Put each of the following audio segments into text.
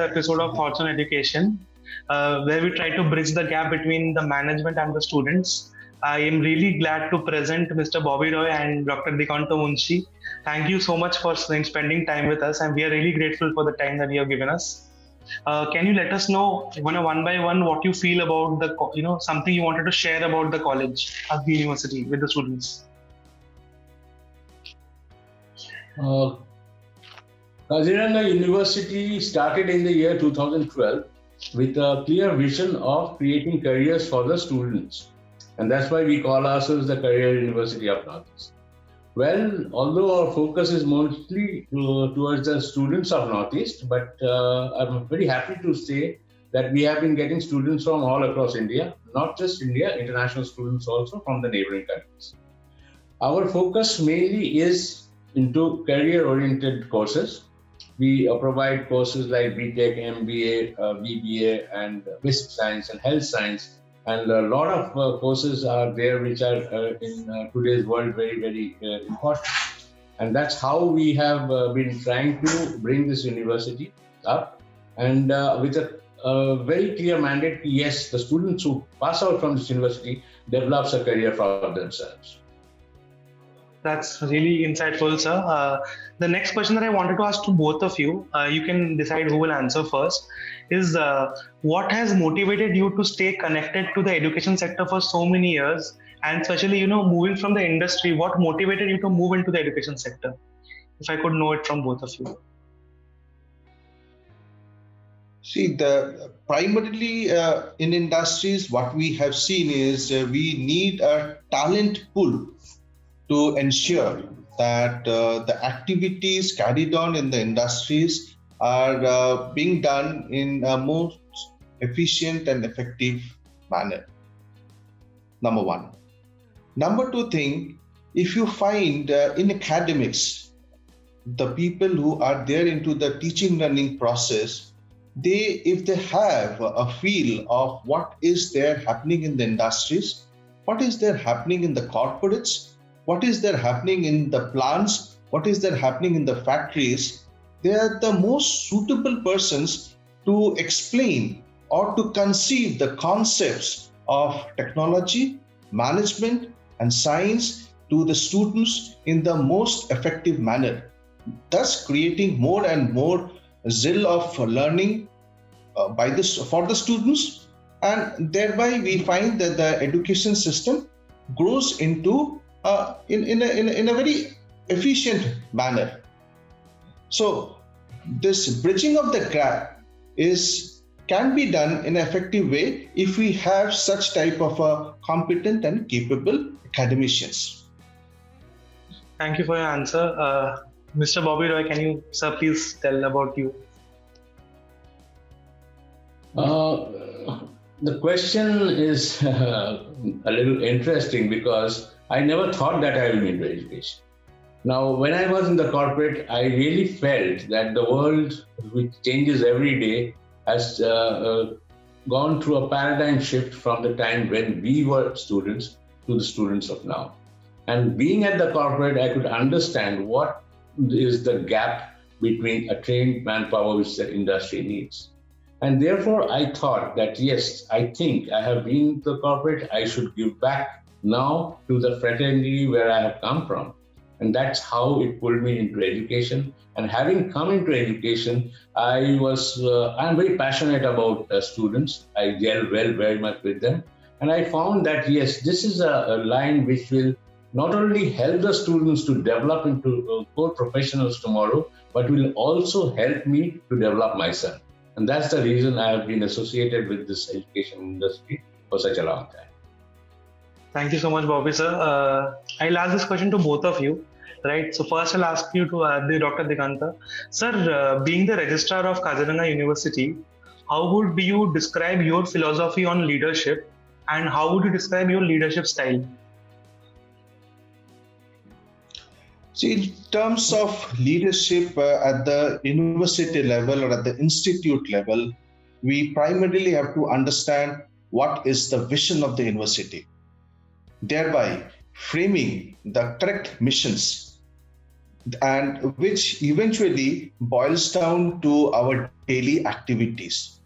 episode of Thoughts on Education, where we try to bridge the gap between the management and the students. I am really glad to present Mr. Bobby Roy and Dr. Diganta Munshi. Thank you so much for spending time with us, and we are really grateful for the time that you have given us. Can you let us know one by one what you feel about something you wanted to share about the college at the university with the students? Kaziranga University started in the year 2012 with a clear vision of creating careers for the students. And that's why we call ourselves the Career University of Northeast. Well, although our focus is mostly towards the students of Northeast, but I'm very happy to say that we have been getting students from all across India, not just India, international students also from the neighboring countries. Our focus mainly is into career-oriented courses. We provide courses like BTech, MBA, BBA, and Basic Science and Health Science. And a lot of courses are there which are in today's world very, very important. And that's how we have been trying to bring this university up. And with a very clear mandate, yes, the students who pass out from this university develops a career for themselves. That's really insightful, sir. The next question that I wanted to ask to both of you, you can decide who will answer first, is what has motivated you to stay connected to the education sector for so many years, and especially, moving from the industry, what motivated you to move into the education sector? If I could know it from both of you. See, primarily in industries, what we have seen is we need a talent pool to ensure that the activities carried on in the industries are being done in a most efficient and effective manner. Number one. Number two thing, if you find in academics, the people who are there into the teaching learning process, if they have a feel of what is there happening in the industries, what is there happening in the corporates, what is there happening in the plants, what is there happening in the factories, they are the most suitable persons to explain or to conceive the concepts of technology, management, and science to the students in the most effective manner, thus creating more and more zeal of learning for the students, and thereby we find that the education system grows into in a very efficient manner. So this bridging of the gap can be done in an effective way if we have such type of competent and capable academicians. Thank you for your answer. Mr. Bobby Roy, can you, sir, please tell about you? The question is a little interesting because I never thought that I will be into education. Now, when I was in the corporate, I really felt that the world, which changes every day, has gone through a paradigm shift from the time when we were students to the students of now. And being at the corporate, I could understand what is the gap between a trained manpower which the industry needs. And therefore, I thought that, yes, I think I have been in the corporate, I should give back now to the fraternity where I have come from. And that's how it pulled me into education. And having come into education, I'm very passionate about students. I gel well very much with them. And I found that, yes, this is a line which will not only help the students to develop into core professionals tomorrow, but will also help me to develop myself. And that's the reason I have been associated with this education industry for such a long time. Thank you so much, Bobby, sir. I'll ask this question to both of you, right? So first I'll ask you to Dr. Diganta. Sir, being the Registrar of Kaziranga University, how would you describe your philosophy on leadership, and how would you describe your leadership style? See, in terms of leadership at the university level or at the institute level, we primarily have to understand what is the vision of the university, thereby framing the correct missions. and which eventually boils down to our daily activities.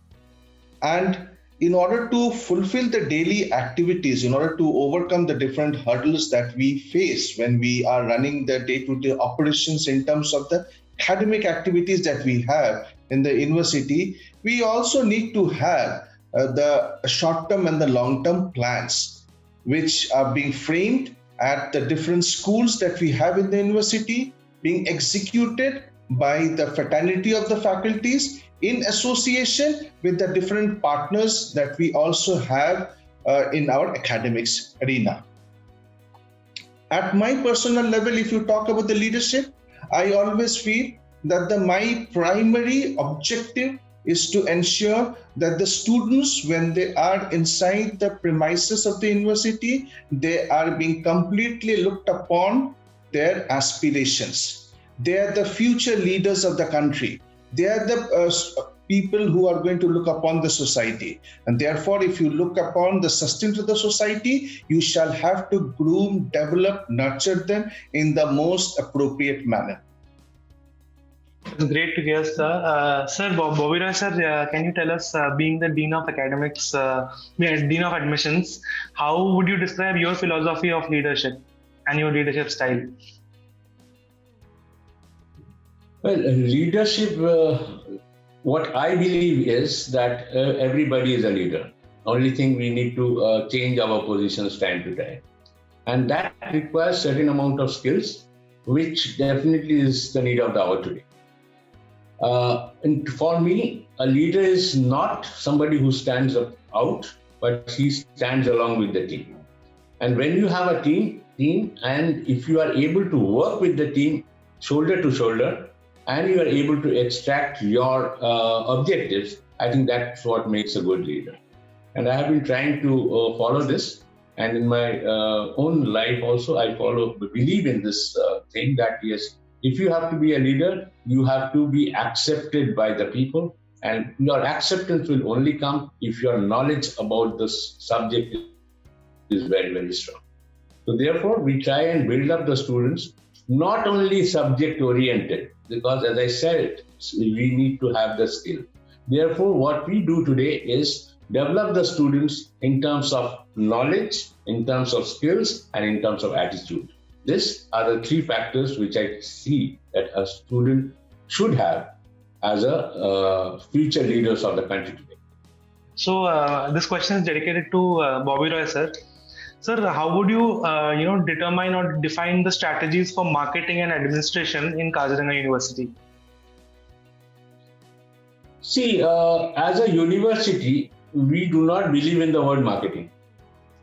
And in order to fulfill the daily activities, in order to overcome the different hurdles that we face when we are running the day-to-day operations in terms of the academic activities that we have in the university, we also need to have the short-term and the long-term plans, which are being framed at the different schools that we have in the university, being executed by the fraternity of the faculties in association with the different partners that we also have in our academics arena. At my personal level, if you talk about the leadership, I always feel that my primary objective is to ensure that the students, when they are inside the premises of the university, they are being completely looked upon their aspirations. They are the future leaders of the country. They are the people who are going to look upon the society. And therefore, if you look upon the sustenance of the society, you shall have to groom, develop, nurture them in the most appropriate manner. It's great to hear, sir. Sir, Bobby Roy, sir, can you tell us, being the Dean of Academics, Dean of Admissions, how would you describe your philosophy of leadership and your leadership style? Well, leadership, what I believe is that everybody is a leader. Only thing we need to change our positions time to time. And that requires certain amount of skills, which definitely is the need of the hour today. And for me, a leader is not somebody who stands out, but he stands along with the team. And when you have a team, and if you are able to work with the team shoulder to shoulder, and you are able to extract your objectives, I think that's what makes a good leader. And I have been trying to follow this. And in my own life also, I believe in this thing that yes, if you have to be a leader, you have to be accepted by the people. And your acceptance will only come if your knowledge about this subject is very, very strong. So therefore, we try and build up the students, not only subject oriented, because as I said, we need to have the skill. Therefore, what we do today is develop the students in terms of knowledge, in terms of skills, and in terms of attitude. These are the three factors which I see that a student should have as a future leaders of the country today. So this question is dedicated to Bobby Roy, sir. Sir, how would you, determine or define the strategies for marketing and administration in Kaziranga University? See, as a university, we do not believe in the word marketing.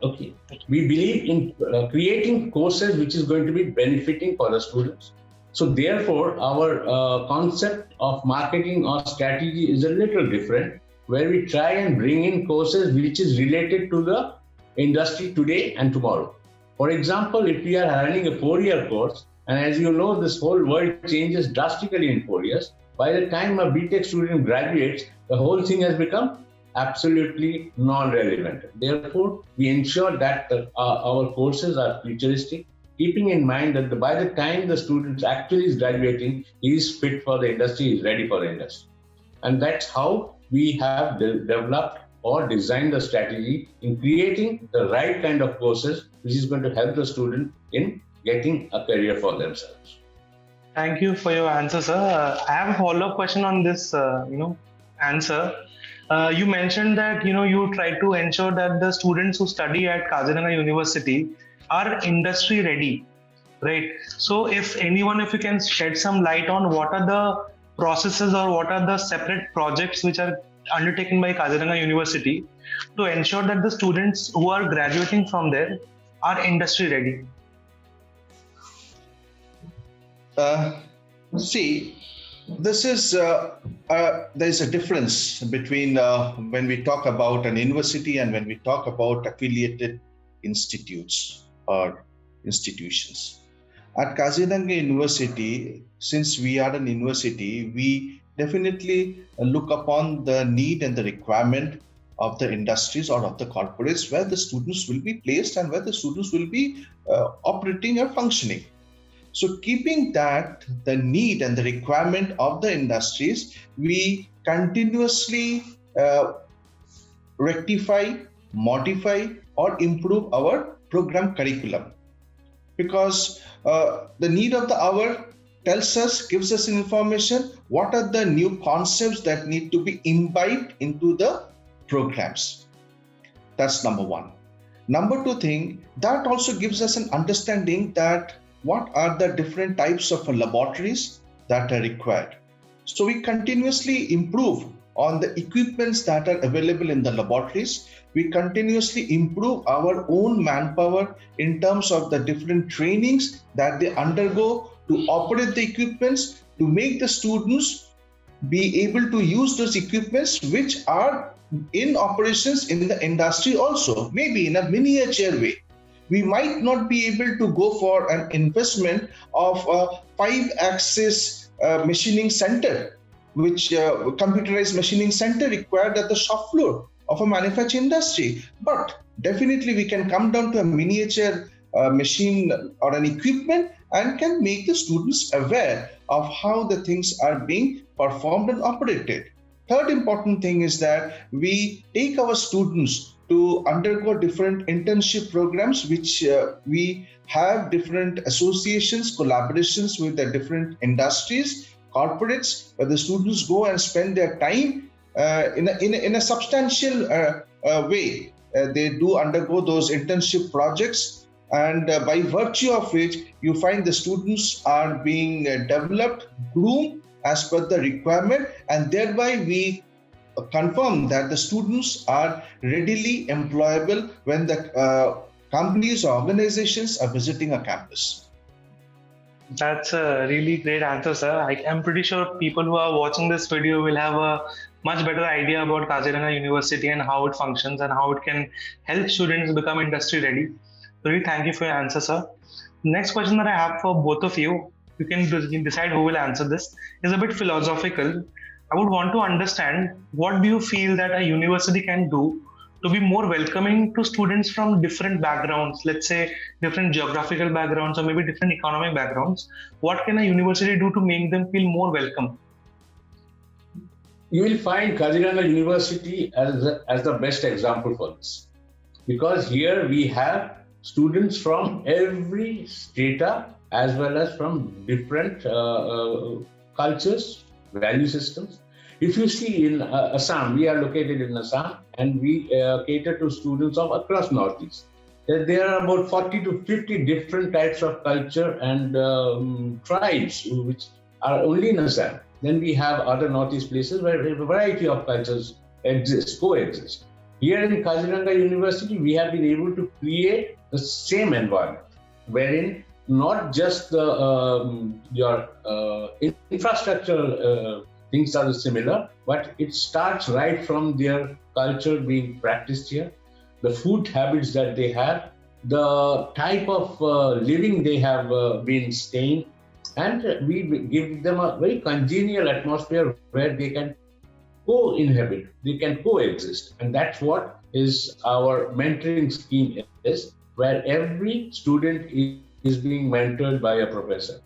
Okay. We believe in creating courses which is going to be benefiting for the students. So therefore, our concept of marketing or strategy is a little different, where we try and bring in courses which is related to the industry today and tomorrow. For example, if we are running a 4-year course, and as you know, this whole world changes drastically in 4 years, by the time a BTech student graduates, the whole thing has become absolutely non-relevant. Therefore, we ensure that our courses are futuristic, keeping in mind that by the time the student actually is graduating, he is fit for the industry, he is ready for the industry. And that's how we have developed or designed the strategy in creating the right kind of courses, which is going to help the student in getting a career for themselves. Thank you for your answer, sir. I have a follow-up question on this, answer. You mentioned that, you try to ensure that the students who study at Kaziranga University are industry ready, right? So if you can shed some light on what are the processes or what are the separate projects which are undertaken by Kaziranga University to ensure that the students who are graduating from there are industry ready. This is there's a difference between when we talk about an university and when we talk about affiliated institutes or institutions. At Kaziranga University, since we are an university, we definitely look upon the need and the requirement of the industries or of the corporates where the students will be placed and where the students will be operating or functioning. So keeping that, the need and the requirement of the industries, we continuously rectify, modify, or improve our program curriculum. Because the need of the hour tells us, gives us information, what are the new concepts that need to be imbibed into the programs. That's number one. Number two thing, that also gives us an understanding that what are the different types of laboratories that are required. So we continuously improve on the equipments that are available in the laboratories. We continuously improve our own manpower in terms of the different trainings that they undergo to operate the equipments, to make the students be able to use those equipments which are in operations in the industry also, maybe in a miniature way. We might not be able to go for an investment of a 5-axis machining center, which computerized machining center required at the shop floor of a manufacturing industry. But definitely we can come down to a miniature machine or an equipment and can make the students aware of how the things are being performed and operated. Third important thing is that we take our students to undergo different internship programs, which we have different associations, collaborations with the different industries, corporates, where the students go and spend their time in a substantial way. They do undergo those internship projects, and by virtue of which you find the students are being developed, groomed as per the requirement, and thereby we confirm that the students are readily employable when the companies or organizations are visiting a campus. That's a really great answer, sir. I'm pretty sure people who are watching this video will have a much better idea about Kaziranga University and how it functions and how it can help students become industry ready. So really thank you for your answer, sir. Next question that I have for both of you, you can decide who will answer this, is a bit philosophical. I would want to understand, what do you feel that a university can do to be more welcoming to students from different backgrounds, let's say different geographical backgrounds or maybe different economic backgrounds? What can a university do to make them feel more welcome? You will find Kaziranga University as the best example for this, because here we have students from every strata as well as from different cultures, value systems. If you see in Assam, we are located in Assam, and we cater to students of across Northeast. There are about 40 to 50 different types of culture and tribes which are only in Assam. Then we have other Northeast places where a variety of cultures coexist. Here in Kaziranga University, we have been able to create the same environment, wherein not just your infrastructure things are similar, but it starts right from their culture being practiced here, the food habits that they have, the type of living they have been staying, and we give them a very congenial atmosphere where they can co-inhabit, they can coexist. And that's what is our mentoring scheme is, where every student is being mentored by a professor.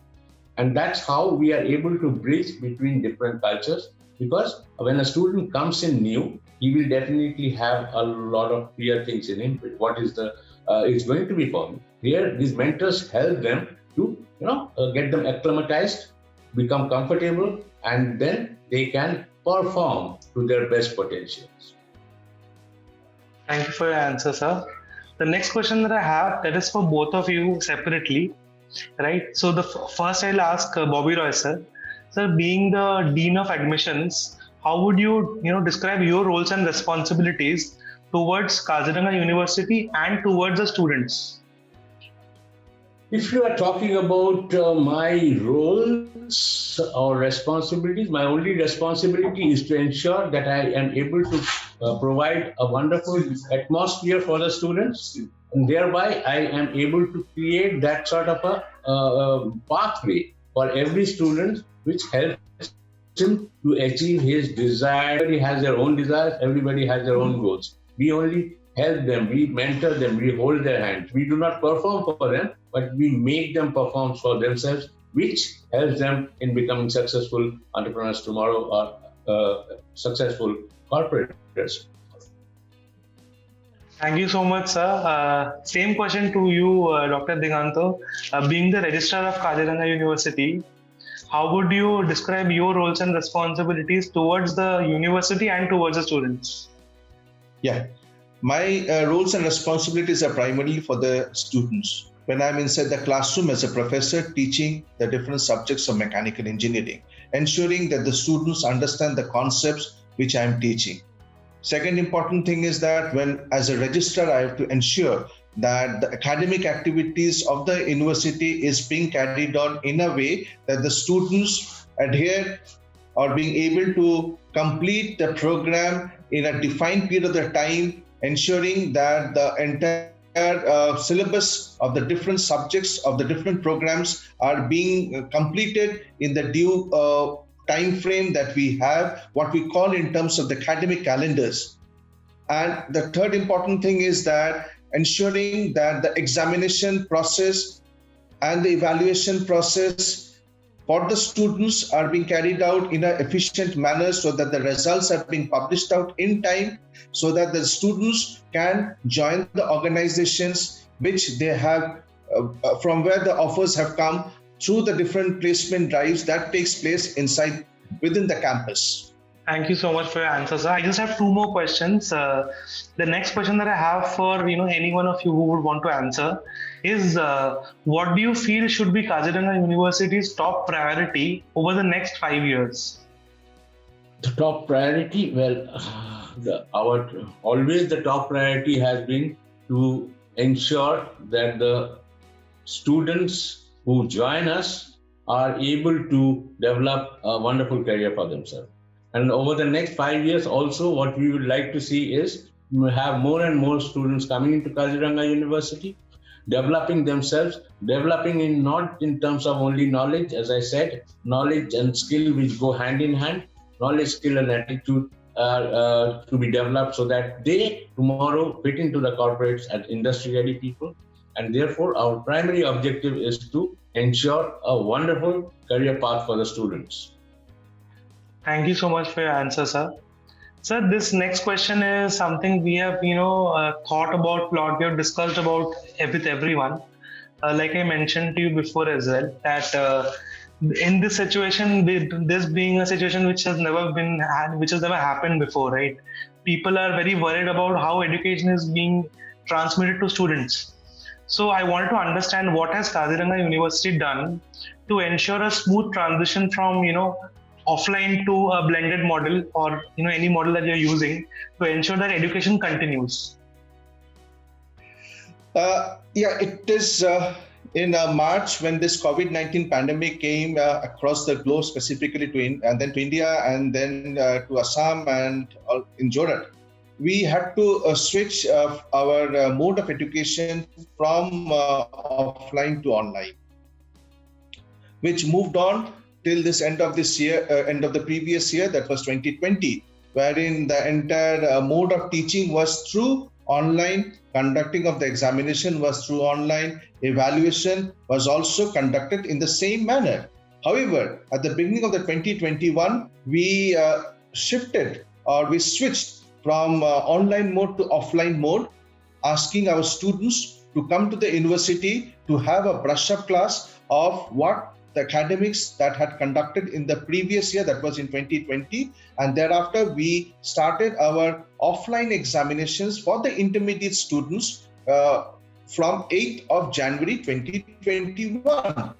And that's how we are able to bridge between different cultures, because when a student comes in new, he will definitely have a lot of clear things in him. What is it's going to be for me. Here, these mentors help them to get them acclimatized, become comfortable, and then they can perform to their best potentials. Thank you for your answer, sir. The next question that I have, that is for both of you separately, right? So the first I'll ask Bobby Roy, sir. Sir, being the Dean of Admissions, how would you, describe your roles and responsibilities towards Kaziranga University and towards the students? If you are talking about my roles or responsibilities, my only responsibility is to ensure that I am able to provide a wonderful atmosphere for the students, and thereby I am able to create that sort of a pathway for every student, which helps to achieve his desire. Everybody has their own desires, everybody has their own goals. We only help them, we mentor them, we hold their hands. We do not perform for them, but we make them perform for themselves, which helps them in becoming successful entrepreneurs tomorrow or successful corporators. Thank you so much, sir. Same question to you, Dr. Diganta. Being the Registrar of Kaziranga University, how would you describe your roles and responsibilities towards the university and towards the students? Yeah, my roles and responsibilities are primarily for the students. When I'm inside the classroom as a professor teaching the different subjects of mechanical engineering, ensuring that the students understand the concepts which I'm teaching. Second important thing is that when as a registrar, I have to ensure that the academic activities of the university is being carried on in a way that the students adhere or being able to complete the program in a defined period of time, ensuring that the entire syllabus of the different subjects of the different programs are being completed in the due time frame that we have, what we call in terms of the academic calendars. And the third important thing is that ensuring that the examination process and the evaluation process for the students are being carried out in an efficient manner so that the results are being published out in time so that the students can join the organizations which they have from where the offers have come through the different placement drives that takes place within the campus. Thank you so much for your answers. I just have two more questions. The next question that I have for any one of you who would want to answer is what do you feel should be Kaziranga University's top priority over the next 5 years? The top priority, always the top priority has been to ensure that the students who join us are able to develop a wonderful career for themselves. And over the next 5 years also, what we would like to see is we have more and more students coming into Kaziranga University, developing themselves, developing not in terms of only knowledge, as I said, knowledge and skill which go hand in hand, knowledge, skill and attitude are to be developed so that they tomorrow fit into the corporates and industry-ready people. And therefore, our primary objective is to ensure a wonderful career path for the students. Thank you so much for your answer, sir. Sir, this next question is something we have, thought about, we have discussed about with everyone. Like I mentioned to you before as well, that in this situation, this being a situation which has never happened before, right? People are very worried about how education is being transmitted to students. So I wanted to understand what has Kaziranga University done to ensure a smooth transition from, offline to a blended model or, any model that you're using to ensure that education continues? It is in March when this COVID-19 pandemic came across the globe, specifically to India and then to Assam and in Jordan. We had to switch our mode of education from offline to online, which moved on till this end of the previous year, that was 2020, wherein the entire mode of teaching was through online, conducting of the examination was through online, evaluation was also conducted in the same manner. However, at the beginning of the 2021, we switched from online mode to offline mode, asking our students to come to the university to have a brush-up class of what the academics that had conducted in the previous year, that was in 2020, and thereafter we started our offline examinations for the intermediate students from 8th of January 2021.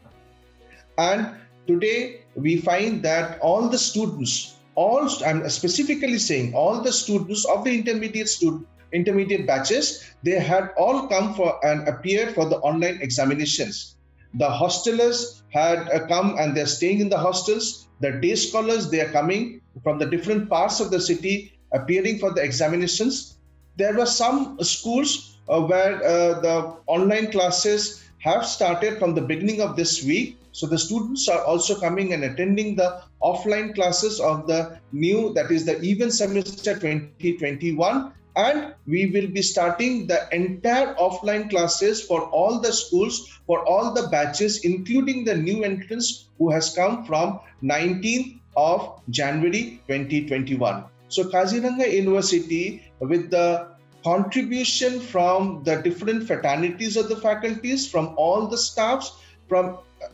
And today we find that all the students, I'm specifically saying all the students of the intermediate batches, they had all come for and appeared for the online examinations. The hostelers had come and they're staying in the hostels. The day scholars, they are coming from the different parts of the city, appearing for the examinations. There were some schools where the online classes have started from the beginning of this week. So the students are also coming and attending the offline classes of the new, that is the even semester 2021. And we will be starting the entire offline classes for all the schools, for all the batches, including the new entrants who has come from 19th of January 2021. So Kaziranga University, with the contribution from the different fraternities of the faculties, from all the staffs,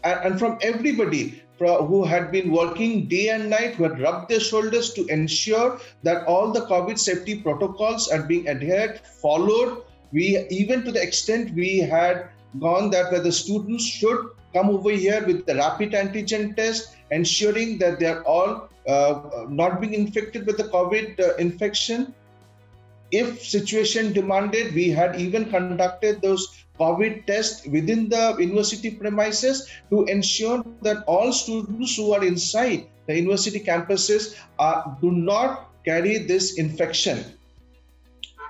and from everybody who had been working day and night, who had rubbed their shoulders to ensure that all the COVID safety protocols are being adhered, followed. We, even to the extent we had gone that where the students should come over here with the rapid antigen test, ensuring that they are all not being infected with the COVID infection. If situation demanded, we had even conducted those COVID tests within the university premises to ensure that all students who are inside the university campuses do not carry this infection.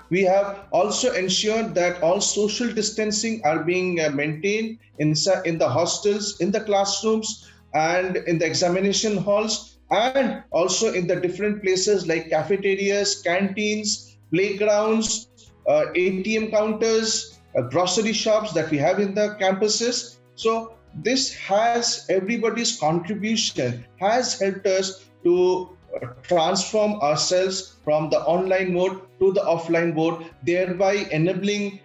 We have also ensured that all social distancing are being maintained in the hostels, in the classrooms, and in the examination halls, and also in the different places like cafeterias, canteens, playgrounds, ATM counters, grocery shops that we have in the campuses. So this has, everybody's contribution has helped us to transform ourselves from the online mode to the offline mode, thereby enabling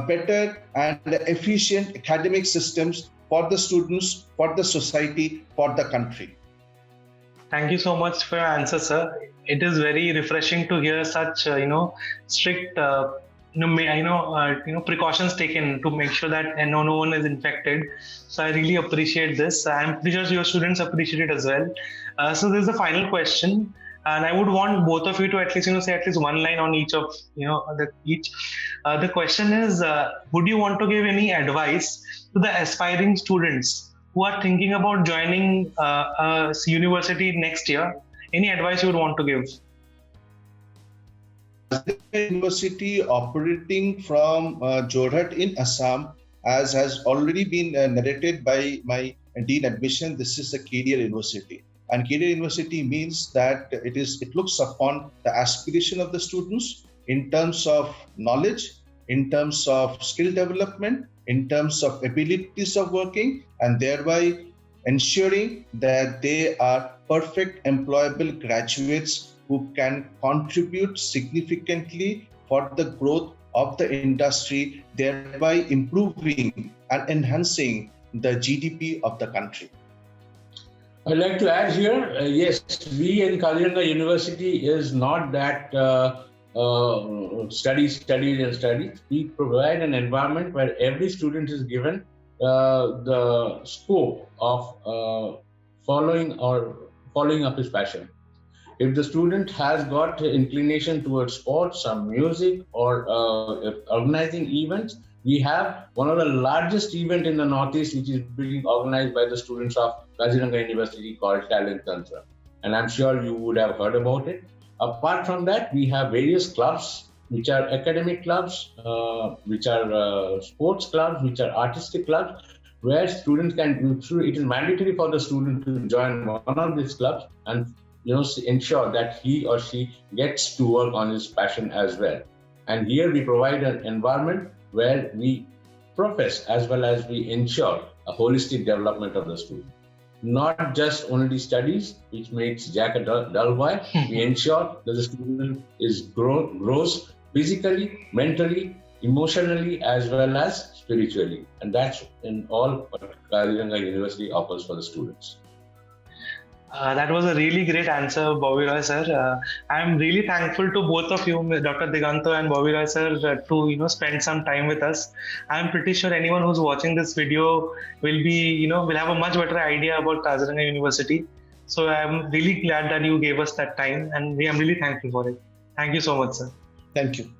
better and efficient academic systems for the students, for the society, for the country. Thank you so much for your answer, sir. It is very refreshing to hear such, strict, precautions taken to make sure that no one is infected. So I really appreciate this. I'm pretty sure your students appreciate it as well. So this is the final question, and I would want both of you to at least, say at least one line on each of, each. The question is, would you want to give any advice to the aspiring students who are thinking about joining a university next year? Any advice you would want to give? University operating from Jorhat in Assam, as has already been narrated by my Dean Admission, this is a career university. And career university means that it looks upon the aspiration of the students in terms of knowledge, in terms of skill development, in terms of abilities of working, and thereby ensuring that they are perfect employable graduates who can contribute significantly for the growth of the industry, thereby improving and enhancing the GDP of the country. I'd like to add here, yes, we in Kaziranga University is not that study. We provide an environment where every student is given the scope of following up his passion. If the student has got inclination towards sports, some music, or organizing events, we have one of the largest events in the Northeast, which is being organized by the students of Kaziranga University called Talent Tantra. And I'm sure you would have heard about it. Apart from that, we have various clubs, which are academic clubs, which are sports clubs, which are artistic clubs, where students can, it is mandatory for the student to join one of these clubs and ensure that he or she gets to work on his passion as well. And here we provide an environment where we profess as well as we ensure a holistic development of the student. Not just only studies, which makes Jack a dull boy. We ensure that the student grows physically, mentally, emotionally, as well as spiritually. And that's in all what Kaziranga University offers for the students. That was a really great answer, Bobby Roy sir. I'm really thankful to both of you, Dr. Diganta and Bobby Roy sir, to spend some time with us. I'm pretty sure anyone who's watching this video will have a much better idea about Kaziranga University. So I'm really glad that you gave us that time, and I'm really thankful for it. Thank you so much, sir. Thank you.